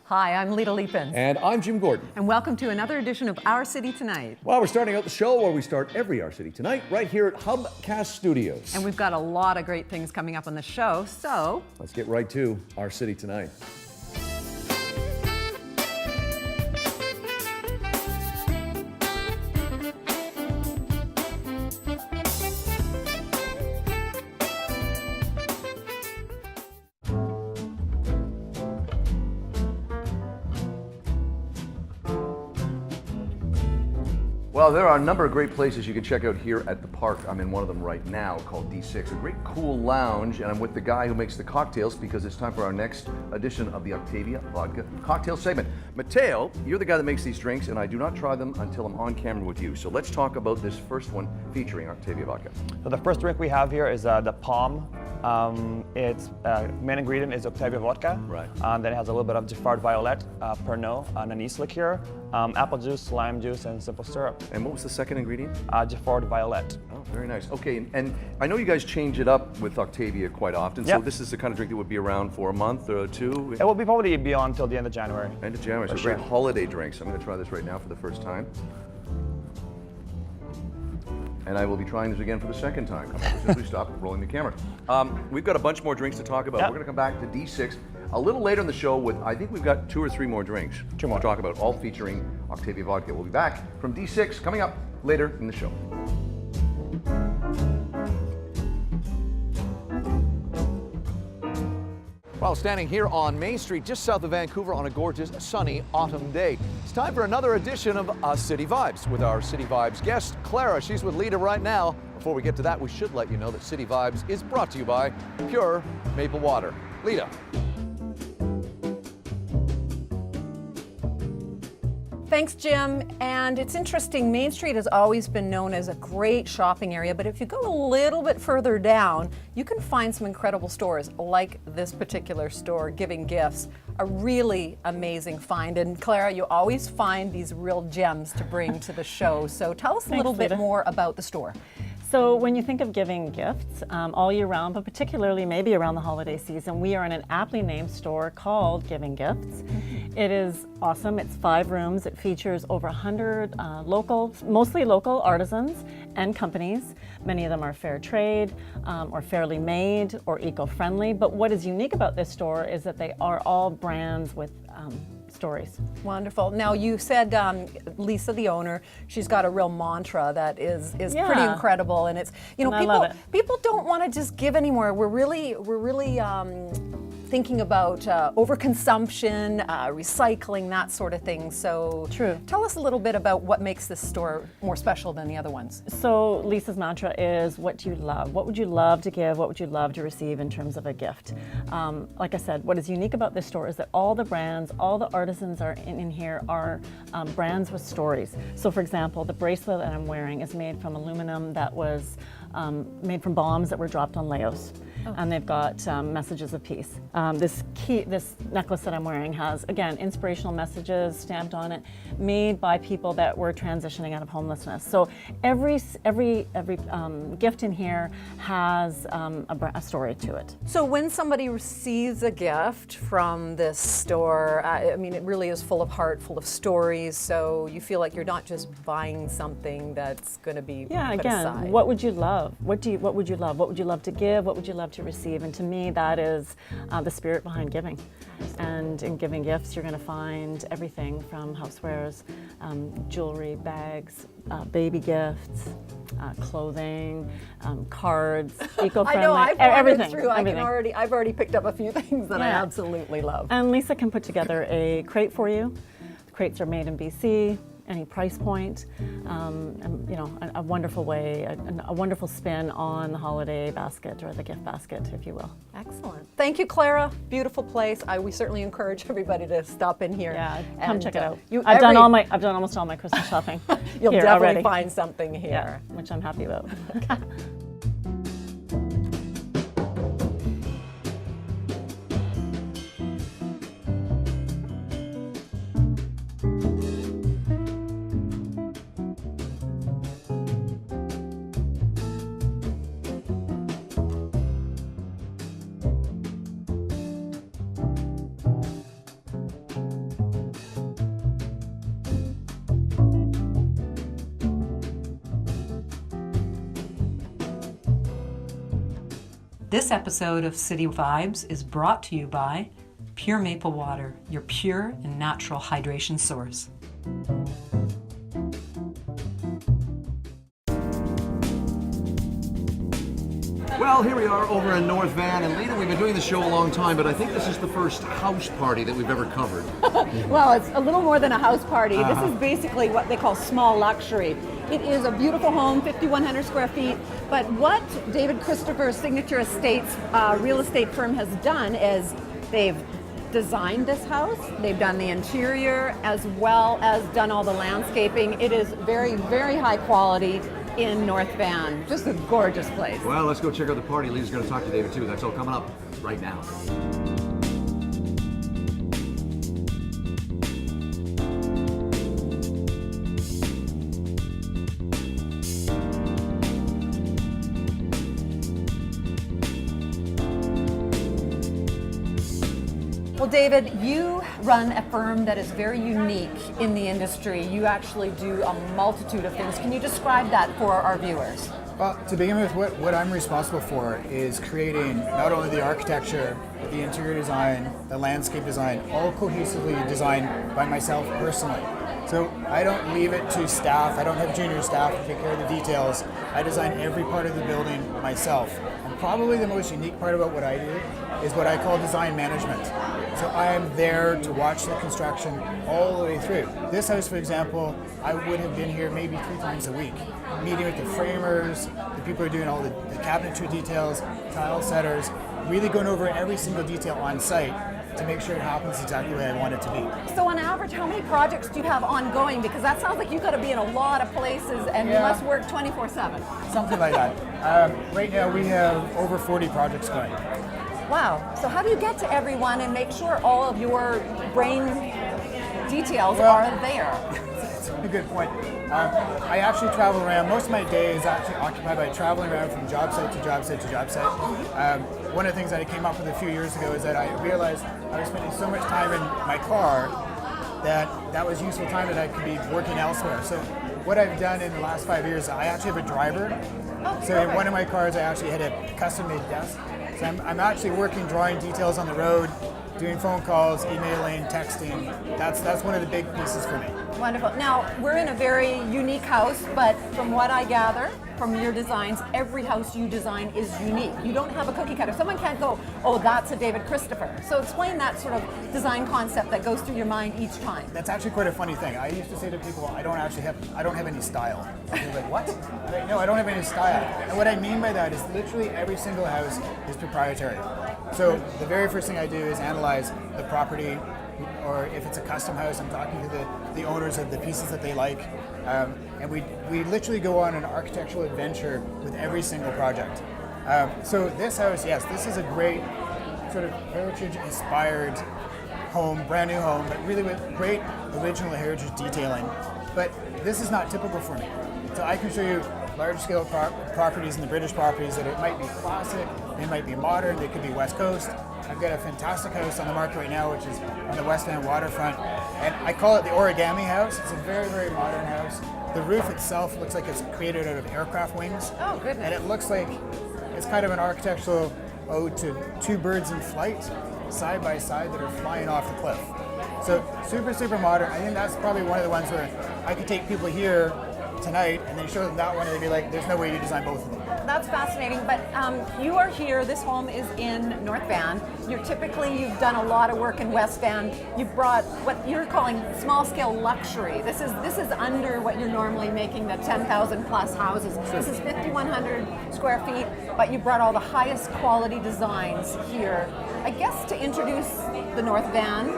Hi, I'm Lita Leapin. And I'm Jim Gordon. And welcome to another edition of Our City Tonight. Well, we're starting out the show where we start every Our City Tonight right here at Hubcast Studios. And we've got a lot of great things coming up on the show, so let's get right to Our City Tonight. Well, there are a number of great places you can check out here at the park. I'm in one of them right now called D6, a great cool lounge, and I'm with the guy who makes the cocktails because it's time for our next edition of the Octavia Vodka cocktail segment. Mateo, you're the guy that makes these drinks, and I do not try them until I'm on camera with you. So let's talk about this first one featuring Octavia Vodka. So the first drink we have here is the Palm. Its main ingredient is Octavia Vodka. Right. Then it has a little bit of Giffard Violet, Pernod, anise liqueur, apple juice, lime juice, and simple syrup. And what was the second ingredient? Giffard Violet. Oh, very nice. Okay, and I know you guys change it up with Octavia quite often, so this is the kind of drink that would be around for a month or two? It will probably be on until the end of January. End of January, so sure. Great holiday drinks. I'm going to try this right now for the first time. And I will be trying this again for the second time. Simply stop rolling the camera. We've got a bunch more drinks to talk about. Yep. We're going to come back to D6 a little later in the show with, I think we've got 2 or 3 more drinks Two more to talk about, all featuring Octavia Vodka. We'll be back from D6 coming up later in the show. Well, standing here on Main Street, just south of Vancouver on a gorgeous, sunny autumn day. It's time for another edition of City Vibes with our City Vibes guest, Clara. She's with Lita right now. Before we get to that, we should let you know that City Vibes is brought to you by Pure Maple Water. Lita. thanks, Jim. And it's interesting, Main Street has always been known as a great shopping area, but if you go a little bit further down, you can find some incredible stores like this particular store, Giving Gifts, a really amazing find. And Clara, you always find these real gems to bring to the show. So tell us a little bit more about the store. So when you think of giving gifts all year round, but particularly maybe around the holiday season, we are in an aptly named store called Giving Gifts. It is awesome. It's 5 rooms. It features over 100 mostly local artisans and companies. Many of them are fair trade or fairly made or eco-friendly. But what is unique about this store is that they are all brands with stories. Wonderful. Now you said Lisa, the owner, she's got a real mantra that is pretty incredible, and it's people don't want to just give anymore. We're really thinking about overconsumption, recycling, that sort of thing. So true. Tell us a little bit about what makes this store more special than the other ones. So Lisa's mantra is, what do you love? What would you love to give? What would you love to receive in terms of a gift? Like I said, what is unique about this store is that all the brands, all the artisans are in here are brands with stories. So for example, the bracelet that I'm wearing is made from aluminum that was made from bombs that were dropped on Laos. And they've got messages of peace. This necklace that I'm wearing has, again, inspirational messages stamped on it, made by people that were transitioning out of homelessness. So every gift in here has a story to it. So when somebody receives a gift from this store, I mean, it really is full of heart, full of stories. So you feel like you're not just buying something that's going to be put aside. What would you love? What would you love? What would you love to give? What would you love to receive? And to me, that is the spirit behind giving. And in giving gifts, you're going to find everything from housewares, jewelry, bags, baby gifts, clothing, cards, eco-friendly, I know, I've everything. Through. Everything. I've already picked up a few things that I absolutely love. And Lisa can put together a crate for you. The crates are made in BC. Any price point, and, you know, a wonderful way, a wonderful spin on the holiday basket or the gift basket, if you will. Excellent. Thank you, Clara. Beautiful place. We certainly encourage everybody to stop in here. Yeah, come check it out. I've done almost all my Christmas shopping. You'll here definitely already. find something here. Yeah, which I'm happy about. This episode of City Vibes is brought to you by Pure Maple Water, your pure and natural hydration source. Well, here we are over in North Van, and Lita, we've been doing the show a long time, but I think this is the first house party that we've ever covered. Well, it's a little more than a house party. This is basically what they call small luxury. It is a beautiful home, 5,100 square feet, but what David Christopher's Signature Estates real estate firm has done is they've designed this house, they've done the interior, as well as done all the landscaping. It is very, very high quality in North Van. Just a gorgeous place. Well, let's go check out the party. Lita's going to talk to David too. That's all coming up right now. Well, David, you run a firm that is very unique in the industry. You actually do a multitude of things. Can you describe that for our viewers? Well, to begin with, what I'm responsible for is creating not only the architecture, the interior design, the landscape design, all cohesively designed by myself personally. So I don't leave it to staff. I don't have junior staff to take care of the details. I design every part of the building myself. And probably the most unique part about what I do is what I call design management. So I am there to watch the construction all the way through. This house, for example, I would have been here maybe 3 times a week, meeting with the framers, the people who are doing all the cabinetry details, tile setters, really going over every single detail on site to make sure it happens exactly the way I want it to be. So on average, how many projects do you have ongoing? Because that sounds like you've got to be in a lot of places and you must work 24/7. Something like that. Right now we have over 40 projects going. Wow. So how do you get to everyone and make sure all of your brain details are there? It's a good point. I actually travel around. Most of my day is actually occupied by traveling around from job site to job site to job site. One of the things that I came up with a few years ago is that I realized I was spending so much time in my car that was useful time that I could be working elsewhere. So what I've done in the last 5 years, I actually have a driver. So in one of my cars, I actually had a custom-made desk. So I'm actually working, drawing details on the road, doing phone calls, emailing, texting. That's one of the big pieces for me. Wonderful. Now, we're in a very unique house, but from what I gather from your designs, every house you design is unique. You don't have a cookie cutter. Someone can't go, oh, that's a David Christopher. So explain that sort of design concept that goes through your mind each time. That's actually quite a funny thing. I used to say to people, I don't have any style. They're like, what? I'm like, no, I don't have any style. And what I mean by that is literally every single house is proprietary. So the very first thing I do is analyze the property, or if it's a custom house, I'm talking to the owners of the pieces that they like. And we literally go on an architectural adventure with every single project. So this house, yes, this is a great sort of heritage-inspired home, brand new home, but really with great original heritage detailing. But this is not typical for me. So I can show you large-scale properties and the British properties that it might be classic, they might be modern, they could be West Coast. I've got a fantastic house on the market right now, which is on the West End waterfront, and I call it the origami house. It's a very, very modern house. The roof itself looks like it's created out of aircraft wings. Oh, goodness. And it looks like it's kind of an architectural ode to 2 birds in flight, side by side, that are flying off the cliff. So super, super modern. I think that's probably one of the ones where I could take people here tonight and then show them that one and they'd be like, there's no way you design both of them. That's fascinating, but you are here, this home is in North Van. You've done a lot of work in West Van. You've brought what you're calling small scale luxury. This is under what you're normally making the 10,000 plus houses. This is 5,100 square feet, but you brought all the highest quality designs here. I guess to introduce the North Van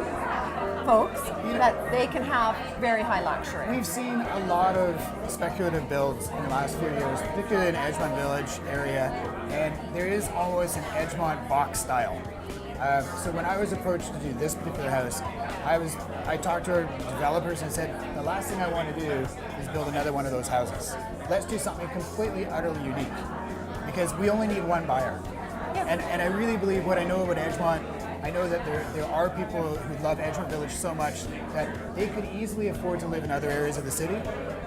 folks, that they can have very high luxury. We've seen a lot of speculative builds in the last few years, particularly in the Edgemont Village area, and there is always an Edgemont box style. So when I was approached to do this particular house, I talked to our developers and said, the last thing I want to do is build another one of those houses. Let's do something completely, utterly unique, because we only need one buyer. And I really believe what I know about Edgemont, I know that there are people who love Edgemont Village so much that they could easily afford to live in other areas of the city,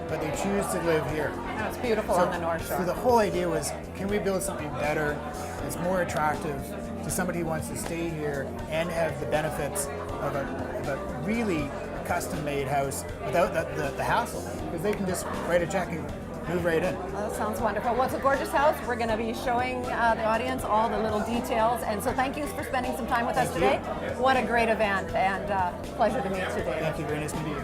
but they choose to live here. Oh, it's beautiful on the North So Shore. the whole idea was, can we build something better that's more attractive to somebody who wants to stay here and have the benefits of a really custom-made house without the hassle? Because they can just write a check and move right in. That sounds wonderful. Well, it's a gorgeous house. We're going to be showing the audience all the little details. And so thank you for spending some time with us today. What a great event, and pleasure to meet you, David. Thank you, very nice meeting you.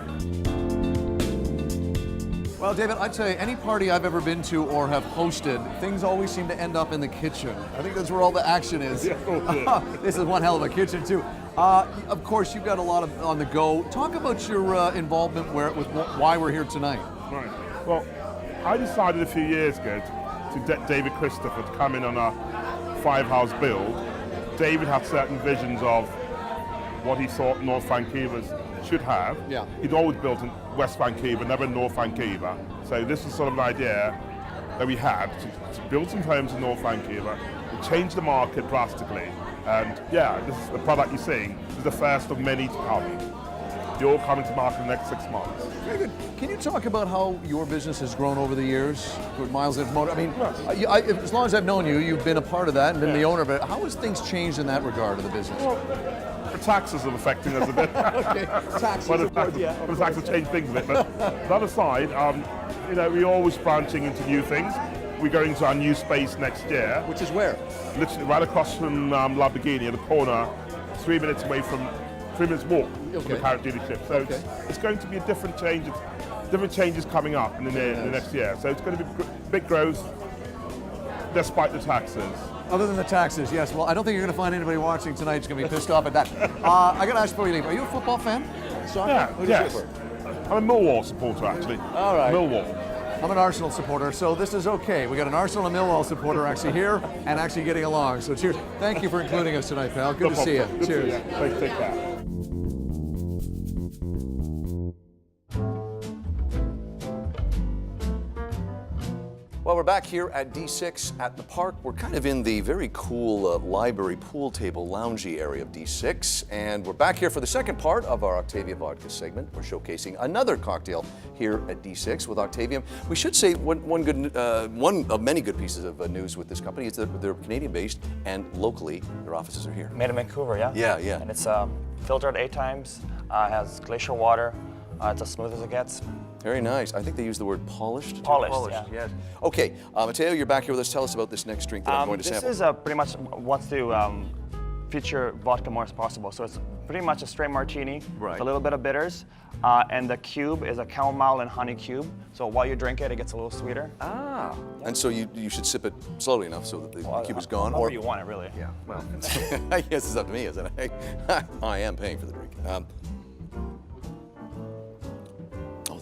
Well, David, I'd say any party I've ever been to or have hosted, things always seem to end up in the kitchen. I think that's where all the action is. This is one hell of a kitchen, too. Of course, you've got a lot of on the go. Talk about your involvement with why we're here tonight. Right. Well, I decided a few years ago to get David Christopher to come in on a 5-house build. David had certain visions of what he thought North Vancouver's should have. Yeah. He'd always built in West Vancouver, never North Vancouver. So this was sort of an idea that we had to build some homes in North Vancouver, to change the market drastically. And yeah, this is the product you're seeing. This is the first of many to come. They're all coming to market in the next 6 months. Very good. Can you talk about how your business has grown over the years with Miles Edge Motor? I mean, as long as I've known you, you've been a part of that and been the owner of it. How has things changed in that regard of the business? Well, the taxes are affecting us a bit. Okay, taxes, Well, of course, yeah. the taxes change things a bit. But that aside, we're always branching into new things. We're going to our new space next year. Which is where? Literally right across from Lamborghini at the corner, 3 minutes away from 3 minutes walk from the current dealership. So it's going to be a different change. Different changes coming up in the next year. So it's going to be big growth despite the taxes. Other than the taxes, yes. Well, I don't think you're going to find anybody watching tonight who's going to be pissed off at that. I got to ask before you leave, are you a football fan? Soccer? Yeah, Who do you yes. cheer for? I'm a Millwall supporter, actually. All right. Millwall. I'm an Arsenal supporter, so this is okay. We got an Arsenal and Millwall supporter actually here and actually getting along. So cheers. Thank you for including us tonight, pal. Good to see you. Good Cheers. To see you. Take care. Well, we're back here at D6 at the park. We're kind of in the very cool library pool table loungy area of D6, and we're back here for the second part of our Octavia Vodka segment. We're showcasing another cocktail here at D6 with Octavia. We should say one of many good pieces of news with this company is that they're Canadian-based and locally their offices are here. Made in Vancouver, yeah? Yeah, yeah. And it's filtered 8 times, has glacier water. It's as smooth as it gets. Very nice. I think they use the word polished. Polished, yeah. Yes. Okay, Mateo, you're back here with us. Tell us about this next drink that I'm going to sample. This is pretty much wants to feature vodka more as possible. So it's pretty much a straight martini Right. with a little bit of bitters. And the cube is a chamomile and honey cube. So while you drink it, it gets a little sweeter. Ah. And so you should sip it slowly enough so that the cube is gone. However you want it, really. Yeah, well, I guess it's up to me, isn't it? I am paying for the drink.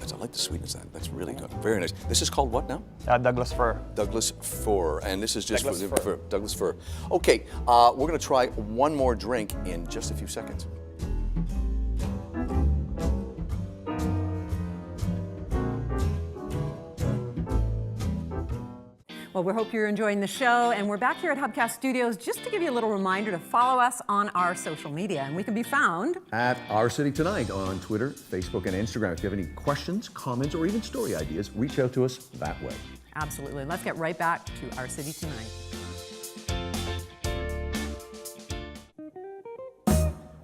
I like the sweetness of that. That's really good. Very nice. This is called what now? Douglas fir. Douglas fir. And this is just Douglas fir. Douglas fir. Okay, we're going to try one more drink in just a few seconds. Well, we hope you're enjoying the show, and we're back here at Hubcast Studios just to give you a little reminder to follow us on our social media, and we can be found At Our City Tonight on Twitter, Facebook, and Instagram. If you have any questions, comments, or even story ideas, reach out to us that way. absolutely. Let's get right back to Our City Tonight.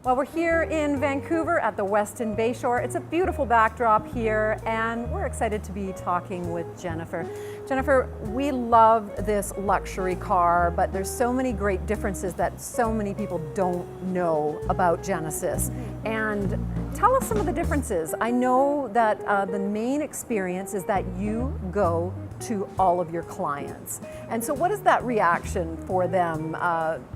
Well, we're here in Vancouver at the Westin Bayshore. It's a beautiful backdrop here, and we're excited to be talking with Jennifer. Jennifer, we love this luxury car, but there's so many great differences that so many people don't know about Genesis. And tell us some of the differences. I know that the main experience is that you go to all of your clients. And so what is that reaction for them?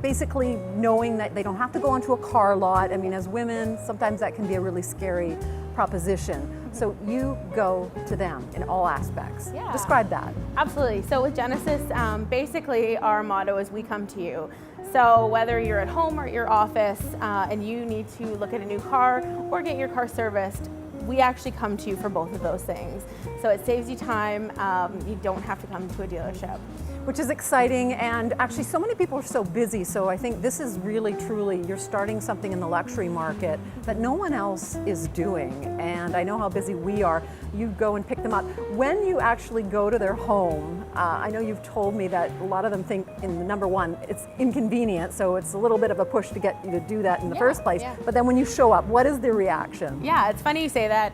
Basically knowing that they don't have to go onto a car lot. I mean, as women, sometimes that can be a really scary proposition. So you go to them in all aspects. Yeah. Describe that. Absolutely. So with Genesis, basically our motto is we come to you. So whether you're at home or at your office and you need to look at a new car or get your car serviced, we actually come to you for both of those things. So it saves you time. You don't have to come to a dealership. which is exciting. And actually, so many people are so busy. So I think this is really, truly, you're starting something in the luxury market that no one else is doing. And I know how busy we are. You go and pick them up. When you actually go to their home, I know you've told me that a lot of them think, in the number one, it's inconvenient. So it's a little bit of a push to get you to do that in the first place. Yeah. But then when you show up, what is their reaction? Yeah, it's funny you say that.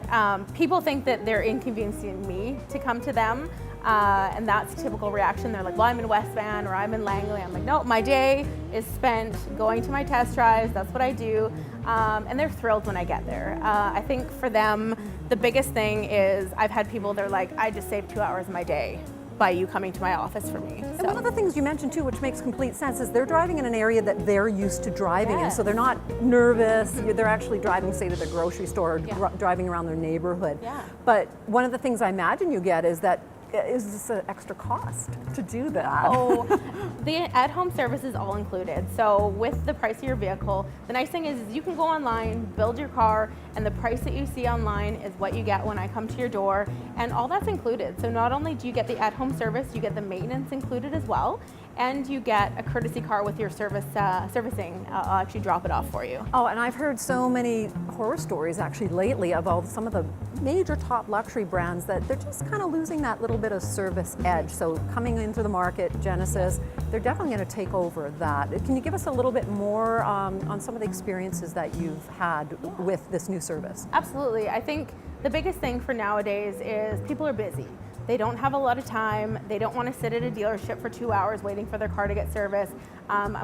People think that they're inconveniencing me to come to them. And that's a typical reaction. They're like, well, I'm in West Van or I'm in Langley. I'm like, no, my day is spent going to my test drives. That's what I do. And they're thrilled when I get there. I think for them, the biggest thing is I've had people, they're like, I just saved 2 hours of my day by you coming to my office for me. And one of the things you mentioned too, which makes complete sense, is they're driving in an area that they're used to driving in, so they're not nervous. They're actually driving, say, to the grocery store or driving around their neighborhood. Yeah. But one of the things I imagine you get is that, is this an extra cost to do that? Oh, the at-home service is all included. So with the price of your vehicle, the nice thing is you can go online, build your car, and the price that you see online is what you get when I come to your door, and all that's included. So not only do you get the at-home service, you get the maintenance included as well, and you get a courtesy car with your servicing. I'll actually drop it off for you. Oh, and I've heard so many horror stories actually lately about some of the major top luxury brands that they're just kind of losing that little bit of service edge. So coming into the market, Genesis, they're definitely going to take over that. Can you give us a little bit more on some of the experiences that you've had with this new service? Absolutely. I think the biggest thing for nowadays is people are busy. They don't have a lot of time. They don't want to sit at a dealership for 2 hours waiting for their car to get serviced.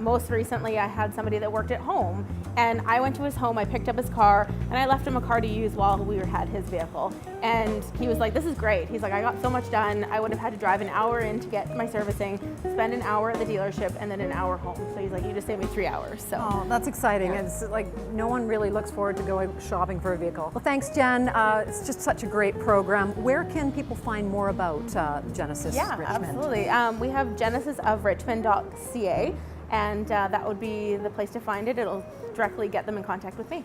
Most recently, I had somebody that worked at home, and I went to his home, I picked up his car, and I left him a car to use while we had his vehicle. And he was like, this is great. He's like, I got so much done. I would have had to drive an hour in to get my servicing, spend an hour at the dealership, and then an hour home. So he's like, you just saved me 3 hours. So. Oh, that's exciting. Yeah. It's like no one really looks forward to going shopping for a vehicle. Well, thanks, Jen. It's just such a great program. Where can people find more about Genesis Richmond? Absolutely. We have genesisofrichmond.ca, and that would be the place to find it. It'll directly get them in contact with me.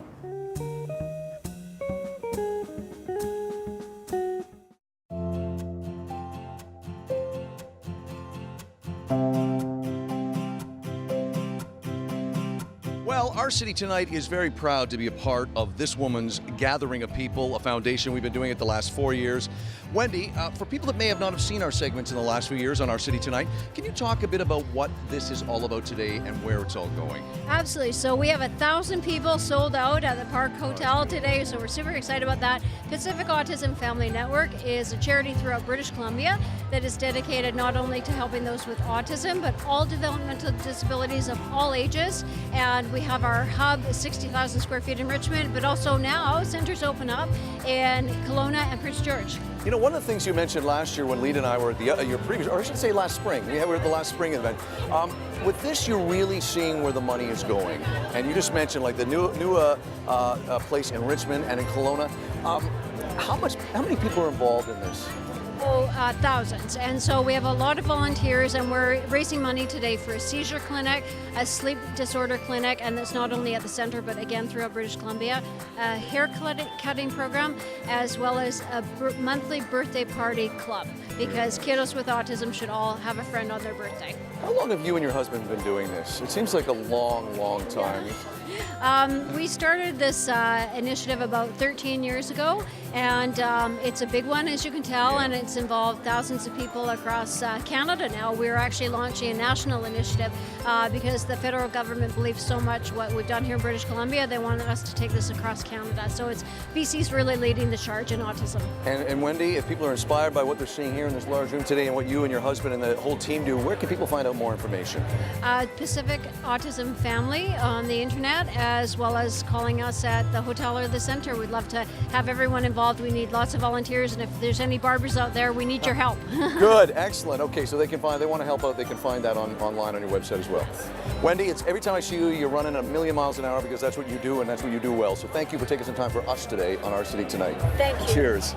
Well, our city tonight is very proud to be a part of this woman's gathering of people, a foundation. We've been doing it the last 4 years. Wendy, for people that may have not have seen our segments in the last few years on Our City Tonight, can you talk a bit about what this is all about today and where it's all going? Absolutely. So we have 1,000 people sold out at the Park Hotel today, so we're super excited about that. Pacific Autism Family Network is a charity throughout British Columbia that is dedicated not only to helping those with autism, but all developmental disabilities of all ages. And we have our hub, 60,000 square feet in Richmond, but also now centers open up in Kelowna and Prince George. You know, one of the things you mentioned last year when Lead and I were at your previous, or I should say last spring, we were at the last spring event. With this, you're really seeing where the money is going. And you just mentioned like the new place in Richmond and in Kelowna. How many people are involved in this? Oh, thousands. And so we have a lot of volunteers, and we're raising money today for a seizure clinic, a sleep disorder clinic, and that's not only at the center, but again throughout British Columbia, a hair cutting program, as well as a monthly birthday party club, because kiddos with autism should all have a friend on their birthday. How long have you and your husband been doing this? It seems like a long, long time. We started this initiative about 13 years ago, and it's a big one, as you can tell, and it's involved thousands of people across Canada now. We're actually launching a national initiative because the federal government believes so much what we've done here in British Columbia. They wanted us to take this across Canada. So BC's really leading the charge in autism. And Wendy, if people are inspired by what they're seeing here in this large room today and what you and your husband and the whole team do, where can people find out more information? Pacific Autism Family on the internet, as well as calling us at the hotel or the center. We'd love to have everyone involved. We need lots of volunteers, and if there's any barbers out there, we need your help. Good, excellent. Okay, so they want to help out, they can find that online on your website as well. Wendy, it's every time I see you, you're running a million miles an hour because that's what you do and that's what you do well. So thank you for taking some time for us today on Our City Tonight. Thank you. Cheers.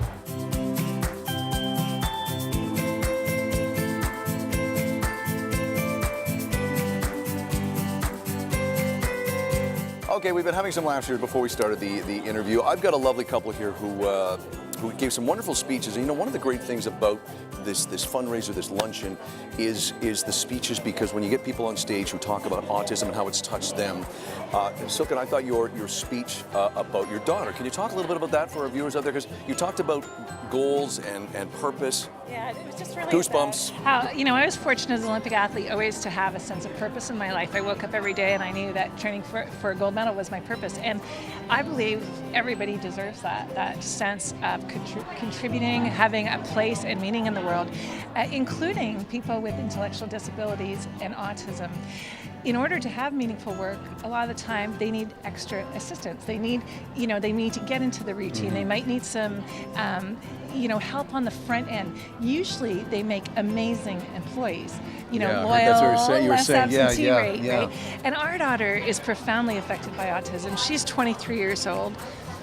Okay, we've been having some laughs here before we started the interview. I've got a lovely couple here who who gave some wonderful speeches. And you know, one of the great things about this fundraiser, this luncheon, is the speeches, because when you get people on stage who talk about autism and how it's touched them. Silken, I thought your speech about your daughter, can you talk a little bit about that for our viewers out there? Because you talked about goals and purpose. Yeah, it was just really goosebumps. How, you know, I was fortunate as an Olympic athlete always to have a sense of purpose in my life. I woke up every day and I knew that training for a gold medal was my purpose. And I believe everybody deserves that sense of contributing, having a place and meaning in the world, including people with intellectual disabilities and autism. In order to have meaningful work, a lot of the time they need extra assistance. They need, you know, they need to get into the routine. Mm-hmm. They might need some, you know, help on the front end. Usually they make amazing employees, you know, Yeah, loyal, that's what you were less saying. absentee Yeah, rate, yeah. right? And our daughter is profoundly affected by autism. She's 23 years old.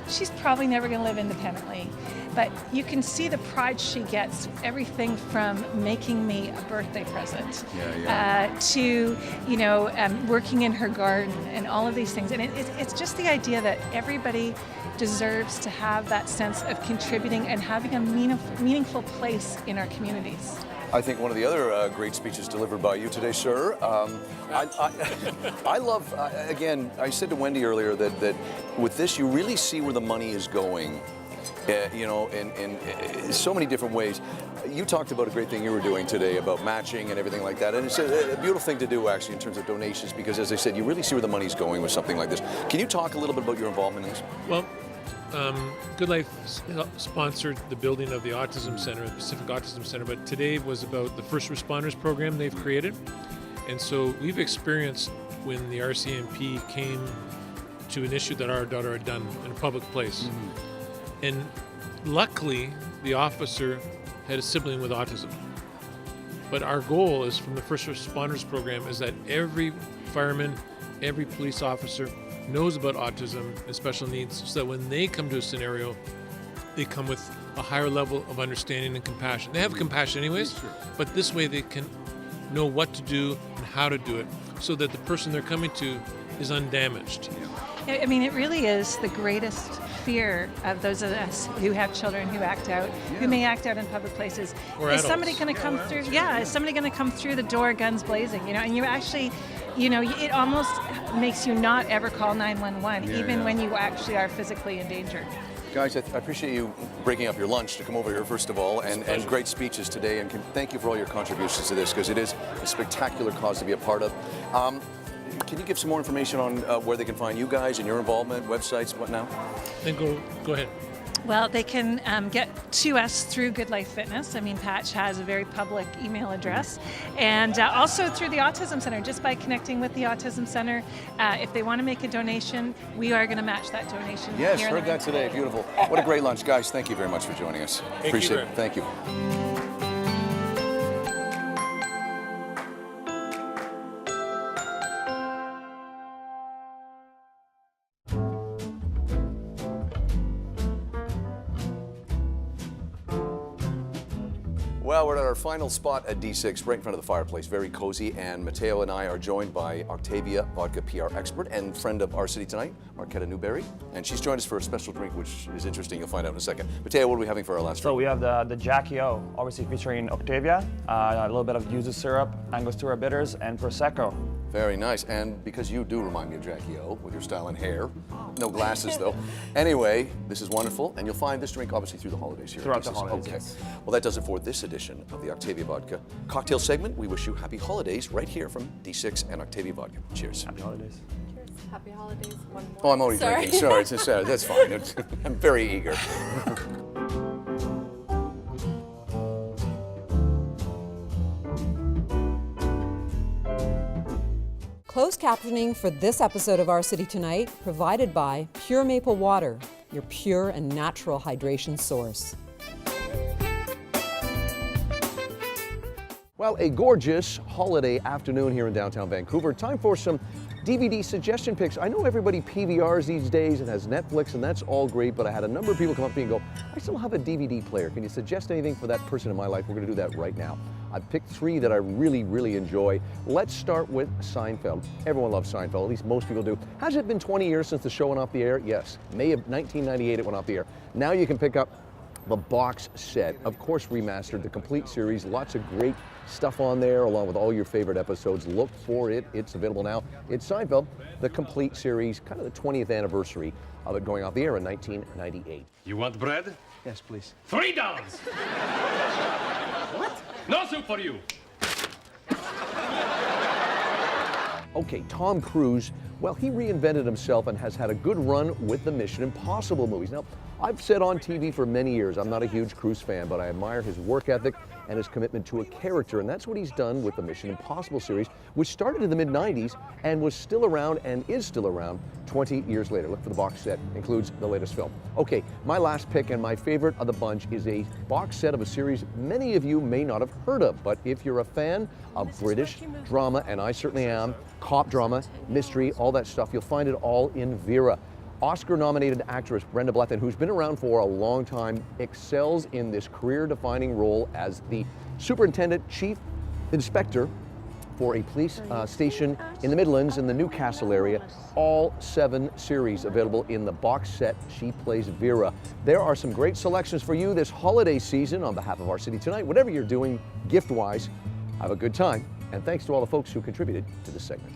She's probably never going to live independently, but you can see the pride she gets, everything from making me a birthday present to, you know, working in her garden and all of these things. And it's just the idea that everybody deserves to have that sense of contributing and having a meaningful place in our communities. I think one of the other great speeches delivered by you today, sir. I love, again, I said to Wendy earlier that with this, you really see where the money is going, you know, in so many different ways. You talked about a great thing you were doing today about matching and everything like that. And it's a beautiful thing to do, actually, in terms of donations, because, as I said, you really see where the money's going with something like this. Can you talk a little bit about your involvement in this? Well, Good Life sponsored the building of the Autism Center, the Pacific Autism Center, but today was about the first responders program they've created. And so we've experienced when the RCMP came to an issue that our daughter had done in a public place. Mm-hmm. And luckily, the officer had a sibling with autism. But our goal is, from the first responders program, is that every fireman, every police officer knows about autism and special needs, so that when they come to a scenario, they come with a higher level of understanding and compassion. They have compassion anyways, but this way they can know what to do and how to do it, so that the person they're coming to is undamaged. I mean, it really is the greatest fear of those of us who have children who act out, who may act out in public places. Or is adults. Somebody going to come through? Yeah, is somebody going to come through the door, guns blazing? You know, and you actually, you know, it almost makes you not ever call 911, even when you actually are physically in danger. Guys, I appreciate you breaking up your lunch to come over here, first of all, and great speeches today, and thank you for all your contributions to this, because it is a spectacular cause to be a part of. Can you give some more information on where they can find you guys and your involvement, websites, what now? Then go ahead. Well, they can get to us through Good Life Fitness. I mean, Patch has a very public email address. And also through the Autism Center, just by connecting with the Autism Center. If they want to make a donation, we are going to match that donation. Yes, here in heard the that today. Beautiful. What a great lunch. Guys, thank you very much for joining us. Appreciate it. Thank you. Well, we're at our final spot at D6, right in front of the fireplace. Very cozy, and Mateo and I are joined by Octavia Vodka PR expert and friend of our city tonight, Marquetta Newberry. And she's joined us for a special drink, which is interesting. You'll find out in a second. Mateo, what are we having for our last drink? So we have the Jackie O, obviously featuring Octavia, a little bit of yuzu syrup, Angostura bitters, and Prosecco. Very nice, and because you do remind me of Jackie O with your style and hair, no glasses though. Anyway, this is wonderful, and you'll find this drink obviously through the holidays here. Throughout the holidays, okay. yes. Well, that does it for this edition of the Octavia Vodka cocktail segment. We wish you happy holidays right here from D6 and Octavia Vodka. Cheers. Happy holidays. Happy holidays. One more. Oh, I'm already drinking. Sorry, that's fine. I'm very eager. Closed captioning for this episode of Our City Tonight provided by Pure Maple Water, your pure and natural hydration source. Well, a gorgeous holiday afternoon here in downtown Vancouver. Time for some DVD suggestion picks. I know everybody PVRs these days and has Netflix, and that's all great, but I had a number of people come up to me and go, I still have a DVD player. Can you suggest anything for that person in my life? We're going to do that right now. I've picked three that I really, really enjoy. Let's start with Seinfeld. Everyone loves Seinfeld, at least most people do. Has it been 20 years since the show went off the air? Yes. May of 1998 it went off the air. Now you can pick up the box set, of course remastered, the complete series, lots of great stuff on there along with all your favorite episodes. Look for it, it's available now. It's Seinfeld, the complete series, kind of the 20th anniversary of it going off the air in 1998. You want bread? Yes, please. $3! What? No soup for you. Okay, Tom Cruise, well, he reinvented himself and has had a good run with the Mission Impossible movies. Now, I've said on TV for many years, I'm not a huge Cruise fan, but I admire his work ethic and his commitment to a character, and that's what he's done with the Mission Impossible series, which started in the mid-90s and was still around and is still around 20 years later. Look for the box set, includes the latest film. Okay, my last pick and my favorite of the bunch is a box set of a series many of you may not have heard of, but if you're a fan of British drama, and I certainly am, cop drama, mystery, all that stuff, you'll find it all in Vera. Oscar-nominated actress Brenda Blethyn, who's been around for a long time, excels in this career-defining role as the superintendent chief inspector for a police station in the Midlands in the Newcastle area. All 7 series available in the box set. She plays Vera. There are some great selections for you this holiday season on behalf of Our City Tonight. Whatever you're doing gift-wise, have a good time. And thanks to all the folks who contributed to this segment.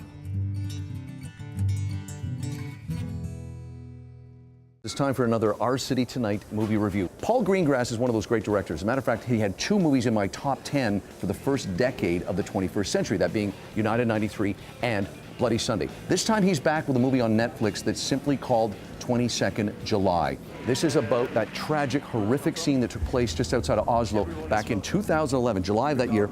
It's time for another Our City Tonight movie review. Paul Greengrass is one of those great directors. As a matter of fact, he had 2 movies in my top 10 for the first decade of the 21st century, that being United 93 and Bloody Sunday. This time he's back with a movie on Netflix that's simply called 22nd July. This is about that tragic, horrific scene that took place just outside of Oslo back in 2011, July of that year,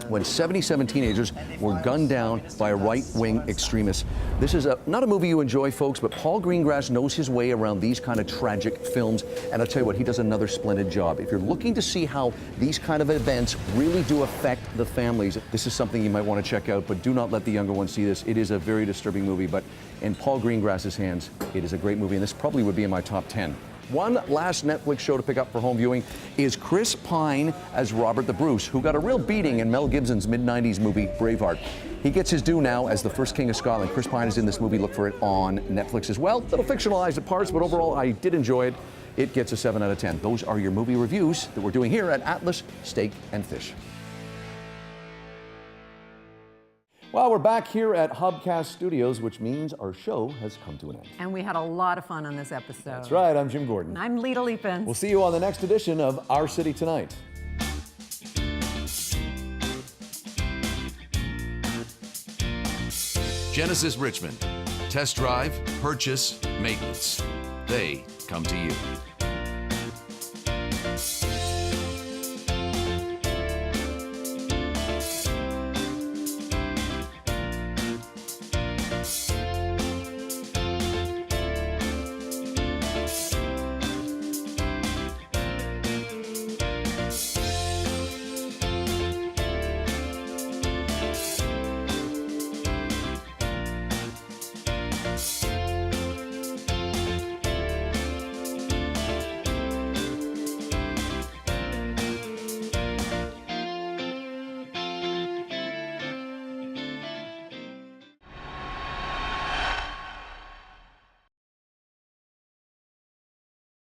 when 77 teenagers were gunned down by a right-wing extremist. This is not a movie you enjoy, folks, but Paul Greengrass knows his way around these kind of tragic films, and I'll tell you what, he does another splendid job. If you're looking to see how these kind of events really do affect the families, this is something you might want to check out, but do not let the younger ones see this. It is a very disturbing movie, but in Paul Greengrass's hands, it is a great movie, and this probably would be in my top 10. One last Netflix show to pick up for home viewing is Chris Pine as Robert the Bruce, who got a real beating in Mel Gibson's mid-90s movie Braveheart. He gets his due now as the first King of Scotland. Chris Pine is in this movie. Look for it on Netflix as well. Little fictionalized at parts, but overall I did enjoy it. It gets a 7 out of 10. Those are your movie reviews that we're doing here at Atlas Steak and Fish. Well, we're back here at Hubcast Studios, which means our show has come to an end. And we had a lot of fun on this episode. That's right, I'm Jim Gordon. And I'm Lita Leapin. We'll see you on the next edition of Our City Tonight. Genesis Richmond. Test drive, purchase, maintenance. They come to you.